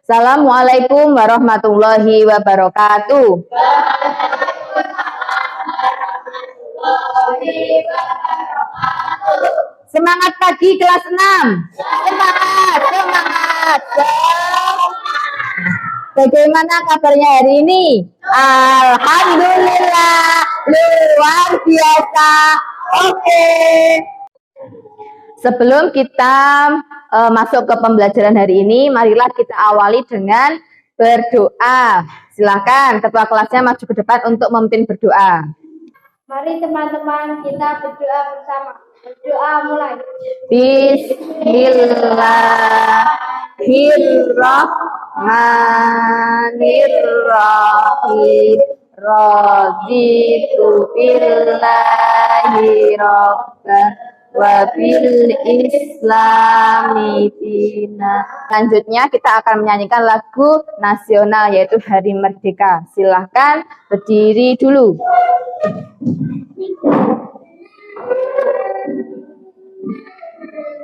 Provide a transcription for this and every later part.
Assalamualaikum warahmatullahi wabarakatuh. Semangat pagi kelas 6. Semangat. Bagaimana kabarnya hari ini? Alhamdulillah, luar biasa. Oke. Sebelum kita masuk ke pembelajaran hari ini, marilah kita awali dengan berdoa. Silakan ketua kelasnya maju ke depan untuk memimpin berdoa. Mari teman-teman kita berdoa bersama. Berdoa mulai. Bismillahirrahmanirrahim. Raditu billahi rabban wa bil islami dina. Selanjutnya kita akan menyanyikan lagu nasional yaitu Hari Merdeka. Silahkan berdiri dulu.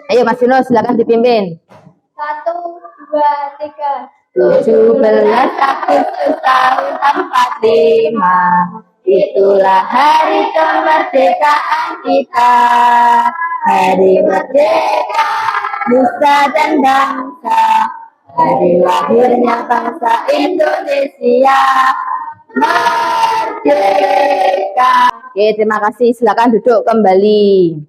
Ayo Mas Yuno, silakan dipimpin. 1, 2, 3. 17 Agustus tahun 45, itulah hari kemerdekaan kita. Hari merdeka, nusa dan bangsa, hari lahirnya bangsa Indonesia merdeka. Oke, terima kasih. Silakan duduk kembali.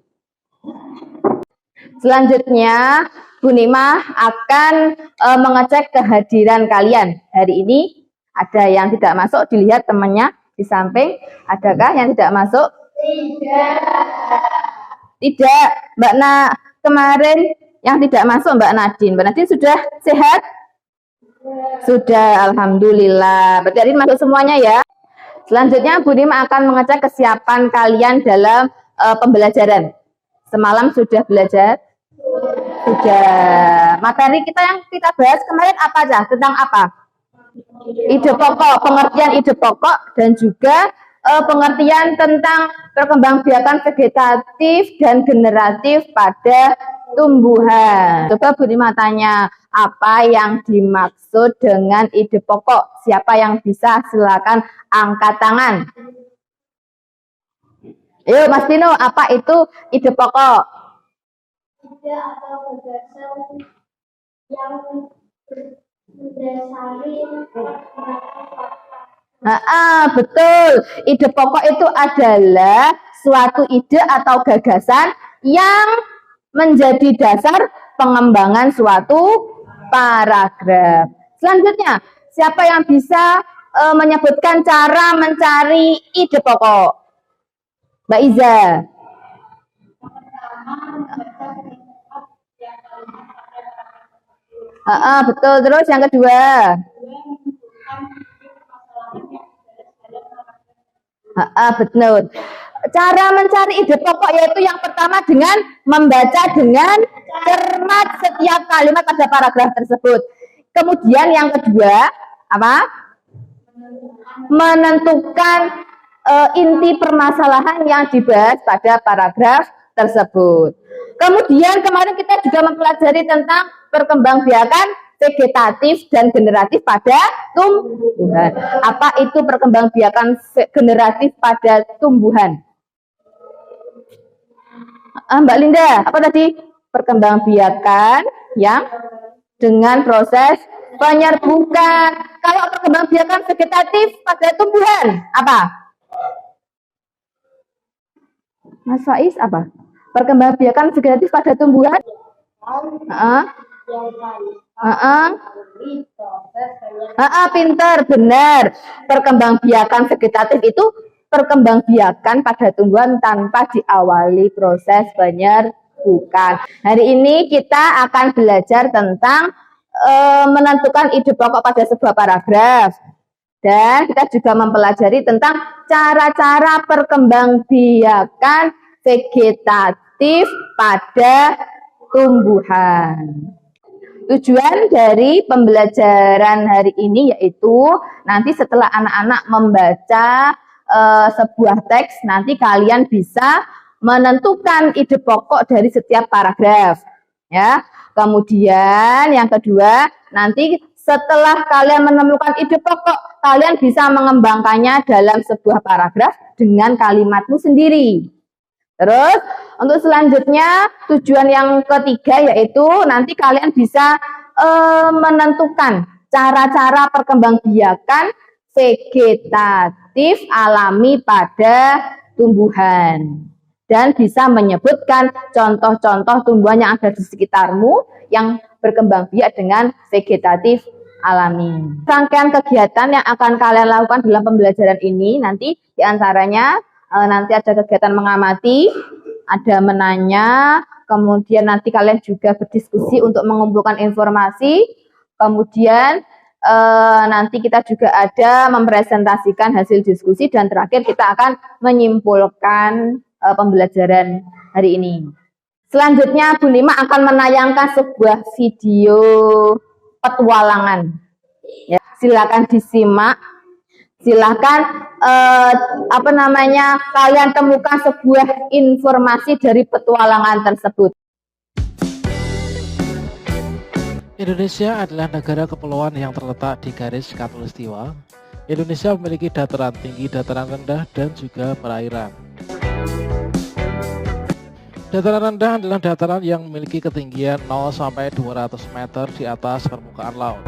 Selanjutnya, Bu Nima akan mengecek kehadiran kalian. Hari ini ada yang tidak masuk, dilihat temannya di samping. Adakah yang tidak masuk? Tidak. Mbak kemarin yang tidak masuk Mbak Nadine. Mbak Nadine sudah sehat? Sudah, alhamdulillah. Berarti hari ini masuk semuanya ya. Selanjutnya Bu Nima akan mengecek kesiapan kalian dalam pembelajaran. Semalam sudah belajar? Sudah. Materi kita yang kita bahas kemarin apa aja? Tentang apa? Ide pokok, pengertian ide pokok, dan juga pengertian tentang perkembangbiakan vegetatif dan generatif pada tumbuhan. Coba Bu Nima tanya, apa yang dimaksud dengan ide pokok? Siapa yang bisa? Silakan angkat tangan. Yuk Mas Pino, apa itu ide pokok? Ide atau gagasan yang berdasari betul. Ide pokok itu adalah suatu ide atau gagasan yang menjadi dasar pengembangan suatu paragraf. Selanjutnya, siapa yang bisa menyebutkan cara mencari ide pokok? Mbak Iza. Betul. Terus yang kedua. Betul. Cara mencari ide pokok yaitu yang pertama dengan membaca dengan cermat setiap kalimat pada paragraf tersebut. Kemudian yang kedua, apa? Menentukan inti permasalahan yang dibahas pada paragraf tersebut. Kemudian kemarin kita juga mempelajari tentang perkembangbiakan vegetatif dan generatif pada tumbuhan. Apa itu perkembangbiakan generatif pada tumbuhan? Mbak Linda, apa tadi? Perkembangbiakan yang dengan proses penyerbukan. Kalau perkembangbiakan vegetatif pada tumbuhan, apa? Mas Faiz, apa? Perkembangbiakan vegetatif pada tumbuhan? Pintar, benar. Perkembangbiakan vegetatif itu perkembangbiakan pada tumbuhan tanpa diawali proses penyerbukan. Hari ini kita akan belajar tentang menentukan ide pokok pada sebuah paragraf. Dan kita juga mempelajari tentang cara-cara perkembangbiakan vegetatif pada tumbuhan. Tujuan dari pembelajaran hari ini yaitu nanti setelah anak-anak membaca sebuah teks, nanti kalian bisa menentukan ide pokok dari setiap paragraf. Ya. Kemudian yang kedua, nanti Setelah kalian menemukan ide pokok, kalian bisa mengembangkannya dalam sebuah paragraf dengan kalimatmu sendiri. Terus, untuk selanjutnya, tujuan yang ketiga yaitu nanti kalian bisa menentukan cara-cara perkembangbiakan vegetatif alami pada tumbuhan. Dan bisa menyebutkan contoh-contoh tumbuhan yang ada di sekitarmu yang berkembang biak dengan vegetatif alami. Rangkaian kegiatan yang akan kalian lakukan dalam pembelajaran ini nanti diantaranya nanti ada kegiatan mengamati, ada menanya, kemudian nanti kalian juga berdiskusi untuk mengumpulkan informasi, kemudian nanti kita juga ada mempresentasikan hasil diskusi, dan terakhir kita akan menyimpulkan pembelajaran hari ini. Selanjutnya Bu Lima akan menayangkan sebuah video petualangan. Ya, silakan disimak. Silakan kalian temukan sebuah informasi dari petualangan tersebut. Indonesia adalah negara kepulauan yang terletak di garis khatulistiwa. Indonesia memiliki dataran tinggi, dataran rendah, dan juga perairan. Dataran rendah adalah dataran yang memiliki ketinggian 0 sampai 200 meter di atas permukaan laut.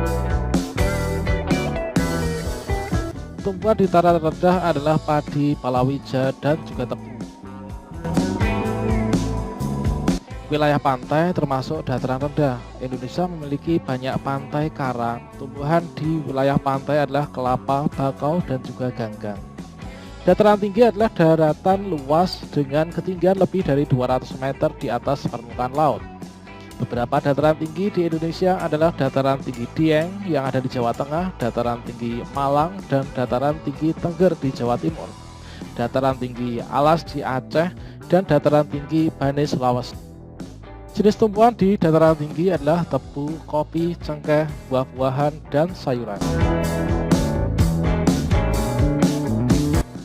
Tumbuhan di dataran rendah adalah padi, palawija, dan juga tebu. Wilayah pantai termasuk dataran rendah. Indonesia memiliki banyak pantai karang. Tumbuhan di wilayah pantai adalah kelapa, bakau, dan juga ganggang. Dataran tinggi adalah daratan luas dengan ketinggian lebih dari 200 meter di atas permukaan laut. Beberapa dataran tinggi di Indonesia adalah dataran tinggi Dieng yang ada di Jawa Tengah, dataran tinggi Malang, dan dataran tinggi Tengger di Jawa Timur, dataran tinggi Alas di Aceh, dan dataran tinggi Bane Sulawesi. Jenis tumbuhan di dataran tinggi adalah tebu, kopi, cengkeh, buah-buahan, dan sayuran.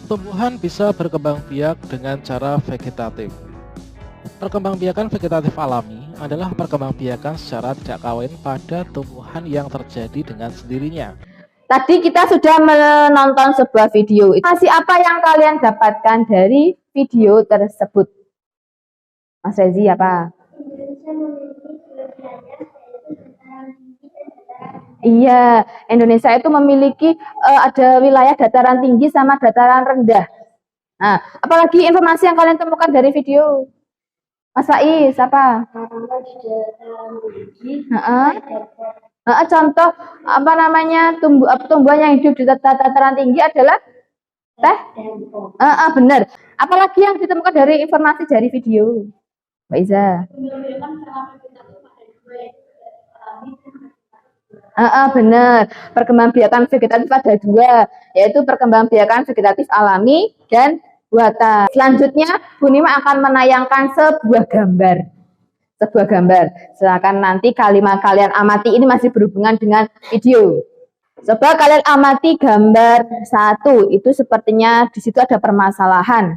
Tumbuhan bisa berkembang biak dengan cara vegetatif. Perkembangbiakan vegetatif alami adalah perkembangbiakan secara tidak kawin pada tumbuhan yang terjadi dengan sendirinya. Tadi kita sudah menonton sebuah video. Informasi apa yang kalian dapatkan dari video tersebut? Mas Rezi, apa? Iya, Indonesia itu memiliki ada wilayah dataran tinggi sama dataran rendah. Nah, apalagi informasi yang kalian temukan dari video? Mas Faiz, apa? Contoh tumbuhan yang hidup di dataran tinggi adalah teh. Benar. Apalagi yang ditemukan dari informasi dari video? Mbak Iza. Benar. Perkembangbiakan vegetatif ada dua, yaitu perkembangbiakan vegetatif alami dan buatan. Selanjutnya, Bu Nima akan menayangkan sebuah gambar. Silakan nanti kalimat kalian amati, ini masih berhubungan dengan video. Coba kalian amati gambar 1, itu sepertinya di situ ada permasalahan.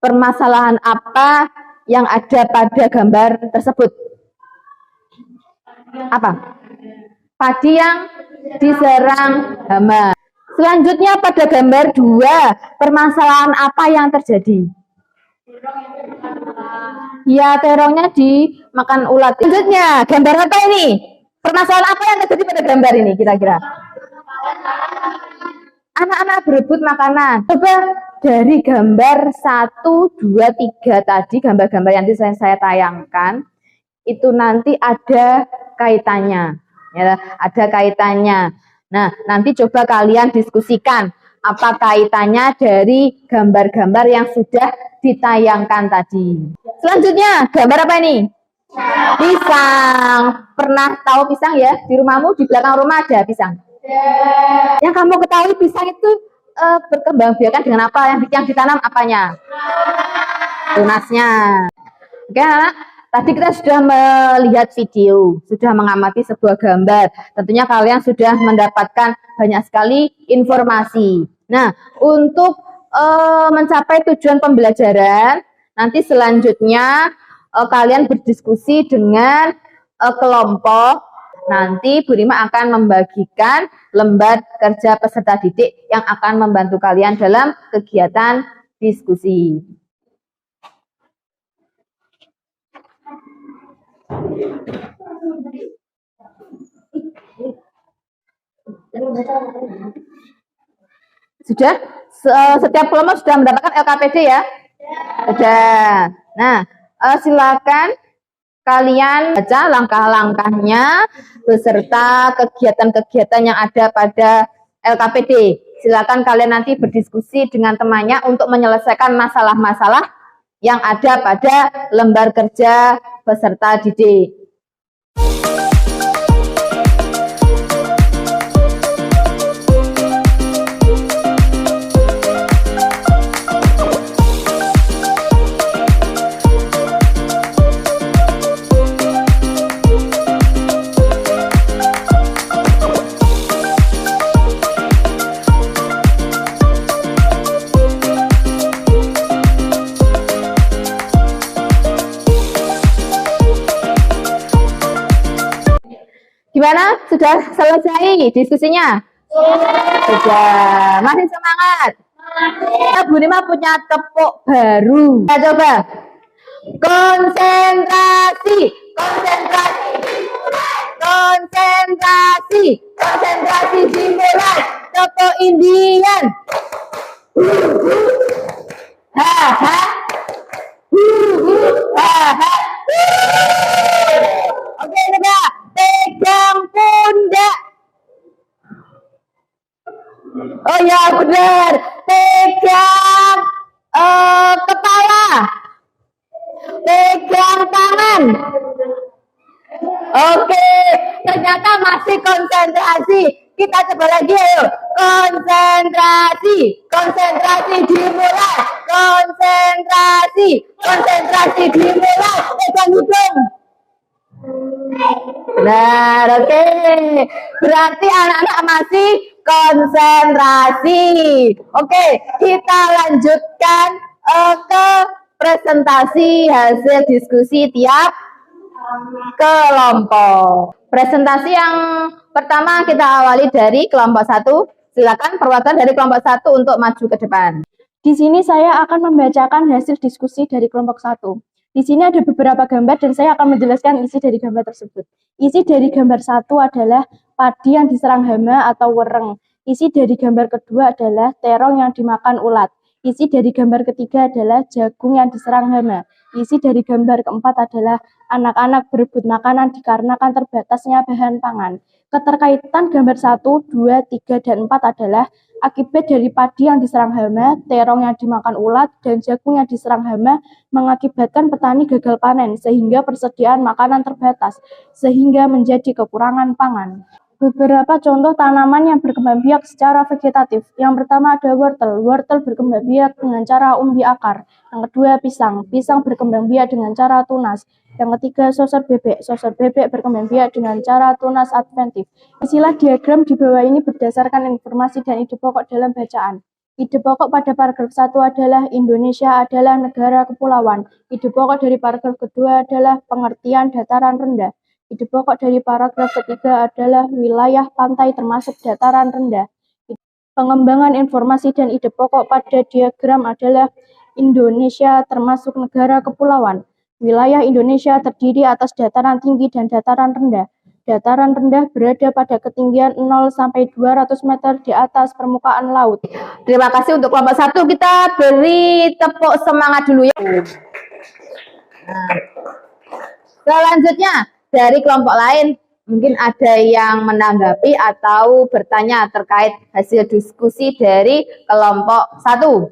Permasalahan apa yang ada pada gambar tersebut? Apa? Padi yang diserang hama. Selanjutnya pada gambar 2, permasalahan apa yang terjadi? Ya, terongnya dimakan ulat. Selanjutnya, gambar apa ini? Permasalahan apa yang terjadi pada gambar ini kira-kira? Anak-anak berebut makanan. Coba dari gambar 1, 2, 3 tadi, gambar-gambar yang saya tayangkan, itu nanti ada kaitannya. Ya, ada kaitannya. Nah, nanti coba kalian diskusikan apa kaitannya dari gambar-gambar yang sudah ditayangkan tadi. Selanjutnya, gambar apa ini? Pisang. Pernah tahu pisang ya? Di rumahmu, di belakang rumah ada pisang. Yang kamu ketahui pisang itu berkembangbiakan dengan apa? Yang ditanam apanya? Tunasnya. Oke, anak. Tadi kita sudah melihat video, sudah mengamati sebuah gambar. Tentunya kalian sudah mendapatkan banyak sekali informasi. Nah, untuk mencapai tujuan pembelajaran, nanti selanjutnya kalian berdiskusi dengan kelompok. Nanti Bu Rima akan membagikan lembar kerja peserta didik yang akan membantu kalian dalam kegiatan diskusi. Sudah? Setiap kelompok sudah mendapatkan LKPD ya? Sudah. Nah, silakan kalian baca langkah-langkahnya beserta kegiatan-kegiatan yang ada pada LKPD. Silakan kalian nanti berdiskusi dengan temannya untuk menyelesaikan masalah-masalah yang ada pada lembar kerja peserta didik. Gimana? Sudah selesai diskusinya? Sudah. Masih semangat? Bu Rima punya tepuk baru. Kita coba. Konsentrasi. Konsentrasi. Konsentrasi. Konsentrasi dimulai. Tepuk Indian. Ha-ha. Ha-ha. Oke, coba. Pegang pundak. Oh ya benar. Pegang kepala. Pegang tangan. Oke, ternyata masih konsentrasi. Kita coba lagi ayo. Konsentrasi. Konsentrasi dimulai. Konsentrasi. Konsentrasi dimulai. Pegang hidung. Benar, oke. Berarti anak-anak masih konsentrasi. Oke, kita lanjutkan ke presentasi hasil diskusi tiap kelompok. Presentasi yang pertama kita awali dari kelompok 1. Silakan perwakilan dari kelompok 1 untuk maju ke depan. Di sini saya akan membacakan hasil diskusi dari kelompok 1. Di sini ada beberapa gambar dan saya akan menjelaskan isi dari gambar tersebut. Isi dari gambar 1 adalah padi yang diserang hama atau wereng. Isi dari gambar kedua adalah terong yang dimakan ulat. Isi dari gambar ketiga adalah jagung yang diserang hama. Isi dari gambar keempat adalah anak-anak berebut makanan dikarenakan terbatasnya bahan pangan. Keterkaitan gambar 1, 2, 3, dan 4 adalah akibat dari padi yang diserang hama, terong yang dimakan ulat, dan jagung yang diserang hama mengakibatkan petani gagal panen sehingga persediaan makanan terbatas, sehingga menjadi kekurangan pangan. Beberapa contoh tanaman yang berkembang biak secara vegetatif. Yang pertama ada wortel. Wortel berkembang biak dengan cara umbi akar. Yang kedua pisang. Pisang berkembang biak dengan cara tunas. Yang ketiga sosor bebek. Sosor bebek berkembang biak dengan cara tunas adventif. Isilah diagram di bawah ini berdasarkan informasi dan ide pokok dalam bacaan. Ide pokok pada paragraf 1 adalah Indonesia adalah negara kepulauan. Ide pokok dari paragraf kedua adalah pengertian dataran rendah. Ide pokok dari paragraf ketiga adalah wilayah pantai termasuk dataran rendah. Pengembangan informasi dan ide pokok pada diagram adalah Indonesia termasuk negara kepulauan. Wilayah Indonesia terdiri atas dataran tinggi dan dataran rendah. Dataran rendah berada pada ketinggian 0 sampai 200 meter di atas permukaan laut. Terima kasih untuk kelompok 1. Kita beri tepuk semangat dulu ya. Nah, selanjutnya dari kelompok lain mungkin ada yang menanggapi atau bertanya terkait hasil diskusi dari kelompok 1.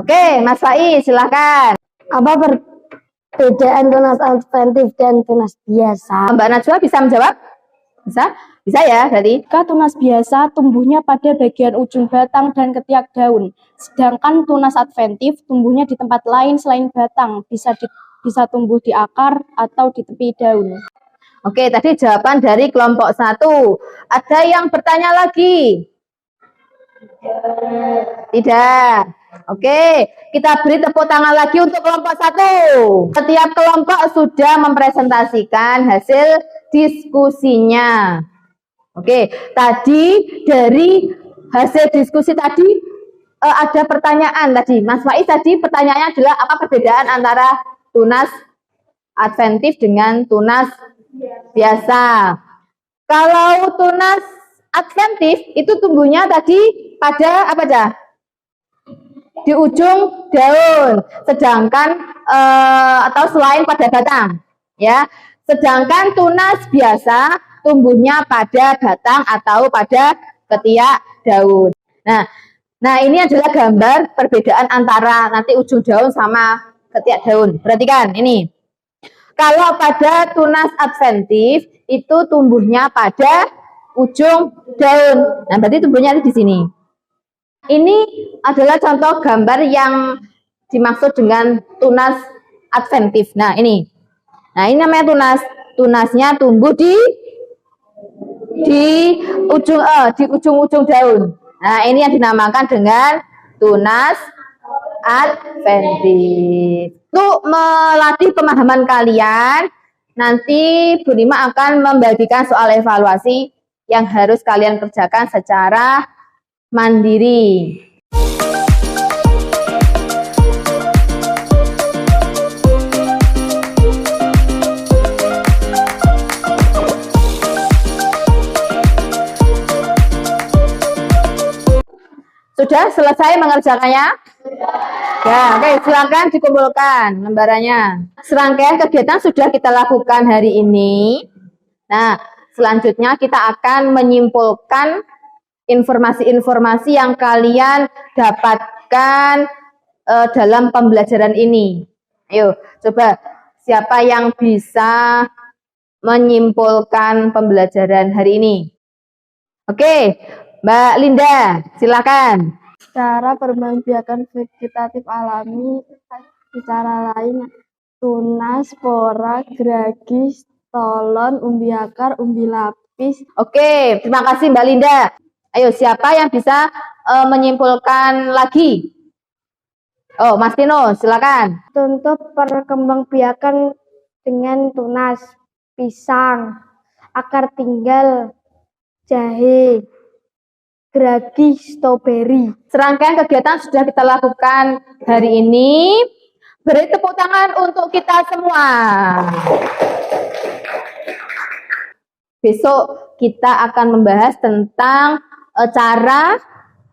Oke, Mas Faiz, silahkan. Apa perbedaan tunas adventif dan tunas biasa? Mbak Najwa bisa menjawab? Bisa? Bisa ya, berarti. Jika tunas biasa tumbuhnya pada bagian ujung batang dan ketiak daun, sedangkan tunas adventif tumbuhnya di tempat lain selain batang, bisa tumbuh di akar atau di tepi daun. Oke, tadi jawaban dari kelompok 1. Ada yang bertanya lagi? Tidak. Oke, kita beri tepuk tangan lagi untuk kelompok 1. Setiap kelompok sudah mempresentasikan hasil diskusinya. Oke, tadi dari hasil diskusi tadi ada pertanyaan tadi. Mas Faiz tadi pertanyaannya adalah apa perbedaan antara tunas adventif dengan tunas biasa. Kalau tunas adventif itu tumbuhnya tadi pada apa aja? Di ujung daun, sedangkan atau selain pada batang, ya. Sedangkan tunas biasa tumbuhnya pada batang atau pada ketiak daun. Nah, ini adalah gambar perbedaan antara nanti ujung daun sama ketiak daun. Perhatikan ini. Kalau pada tunas adventif itu tumbuhnya pada ujung daun. Nah, berarti tumbuhnya di sini. Ini adalah contoh gambar yang dimaksud dengan tunas adventif. Nah, ini namanya tunas. Tunasnya tumbuh di ujung-ujung daun. Nah, ini yang dinamakan dengan tunas adventif. Untuk melatih pemahaman kalian, nanti Bu Nima akan membagikan soal evaluasi yang harus kalian kerjakan secara mandiri. Sudah selesai mengerjakannya? Ya, oke, silakan dikumpulkan lembarannya. Serangkaian kegiatan sudah kita lakukan hari ini. Nah, selanjutnya kita akan menyimpulkan informasi-informasi yang kalian dapatkan dalam pembelajaran ini. Ayo, coba siapa yang bisa menyimpulkan pembelajaran hari ini? Oke, Mbak Linda, silakan. Cara perkembangbiakan vegetatif alami secara lain tunas, spora, geragi, stolon, umbi akar, umbi lapis. Oke, terima kasih Mbak Linda. Ayo, siapa yang bisa menyimpulkan lagi? Oh, Mas Tino, silakan. Contoh perkembangbiakan dengan tunas, pisang, akar tinggal, jahe, geragi, stroberi. Serangkaian kegiatan sudah kita lakukan hari ini. Beri tepuk tangan untuk kita semua. Besok kita akan membahas tentang cara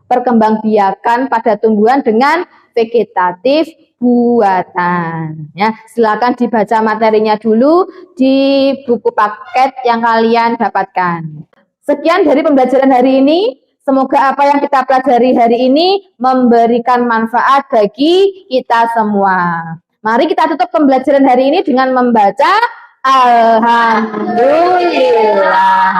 perkembangbiakan pada tumbuhan dengan vegetatif buatan. Ya, silakan dibaca materinya dulu di buku paket yang kalian dapatkan. Sekian dari pembelajaran hari ini. Semoga apa yang kita pelajari hari ini memberikan manfaat bagi kita semua. Mari kita tutup pembelajaran hari ini dengan membaca Alhamdulillah.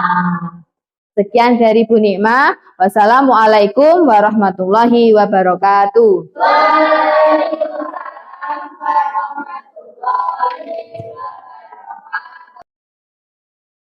Sekian dari Bu Nikmah. Wassalamualaikum warahmatullahi wabarakatuh.